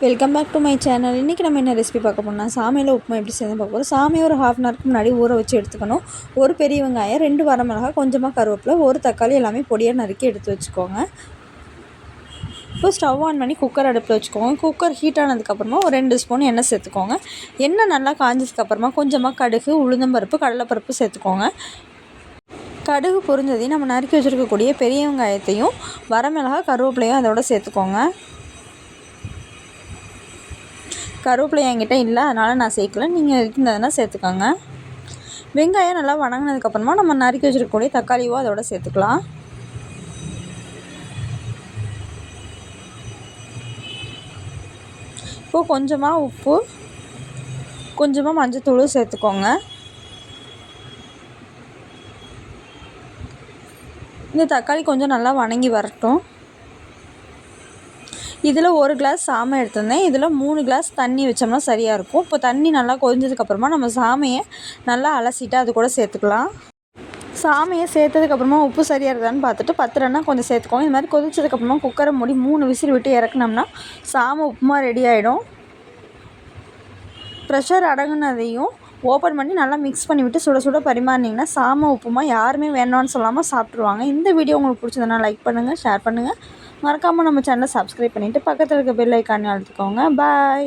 Welcome back to my channel. இன்றைக்கி நம்ம என்ன ரெசிபி பார்க்க போனால் சாமையில் உப்புமா எப்படி செய்யணும் பார்க்க போகிறோம். சாமையை ஒரு ½ அன் ஹவருக்கு முன்னாடி ஊற வச்சு எடுத்துக்கணும். ஒரு பெரிய வெங்காயம், 2 வரமிளகாய், கொஞ்சமாக கருவேப்பிலை, ஒரு தக்காளி எல்லாமே பொடியாக நறுக்கி எடுத்து வச்சுக்கோங்க. இப்போ ஸ்டவ் ஆன் பண்ணி குக்கர் அடுப்பில் வச்சுக்கோங்க. குக்கர் ஹீட் ஆனதுக்கப்புறமா ஒரு 2 ஸ்பூன் எண்ணெய் சேர்த்துக்கோங்க. எண்ணெய் நல்லா காஞ்சதுக்கப்புறமா கொஞ்சமாக கடுகு, உளுந்தம்பருப்பு, கடலைப்பருப்பு சேர்த்துக்கோங்க. கடுகு பொரிஞ்சதையும் நம்ம நறுக்கி வச்சுருக்கக்கூடிய பெரிய வெங்காயத்தையும் வரமிளகாய், கருவேப்பிலையும் அதோட சேர்த்துக்கோங்க. கருவேப்பிலை என்கிட்ட இல்லை, அதனால் நான் சேர்க்கல. நீங்கள் இருந்ததுன்னா சேர்த்துக்கோங்க. வெங்காயம் நல்லா வணங்கினதுக்கப்புறமா நம்ம நறுக்கி வச்சுருக்கக்கூடிய தக்காளியோ அதோட சேர்த்துக்கலாம். இப்போது கொஞ்சமாக உப்பு, கொஞ்சமாக மஞ்சத்தூள் சேர்த்துக்கோங்க. இந்த தக்காளி கொஞ்சம் நல்லா வணங்கி வரட்டும். இதில் 1 கிளாஸ் சாமை எடுத்திருந்தேன். இதில் 3 கிளாஸ் தண்ணி வச்சோம்னா சரியாக இருக்கும். இப்போ தண்ணி நல்லா கொதிஞ்சதுக்கப்புறமா நம்ம சாமையை நல்லா அலசிட்டு அது கூட சேர்த்துக்கலாம். சாமையை சேர்த்ததுக்கப்புறமா உப்பு சரியாக இருக்குதான்னு பார்த்துட்டு பத்தலைன்னா கொஞ்சம் சேர்த்துக்கோங்க. இந்த மாதிரி கொதிச்சதுக்கப்புறமா குக்கரை மூடி 3 விசில் விட்டு இறக்குனோம்னா சாமை உப்புமா ரெடி ஆகிடும். ப்ரெஷர் அடங்குனதையும் ஓப்பன் பண்ணி நல்லா மிக்ஸ் பண்ணிவிட்டு சுட சுட பரிமாறினீங்கன்னா சாமை உப்புமா யாருமே வேணான்னு சொல்லாமல் சாப்பிட்ருவாங்க. இந்த வீடியோ உங்களுக்கு பிடிச்சதுன்னா லைக் பண்ணுங்கள், ஷேர் பண்ணுங்கள். மறக்காமல் நம்ம சேனலை சப்ஸ்கிரைப் பண்ணிவிட்டு பக்கத்தில் இருக்க பெல் ஐக்கானே அழுத்திக்கோங்க. பாய்.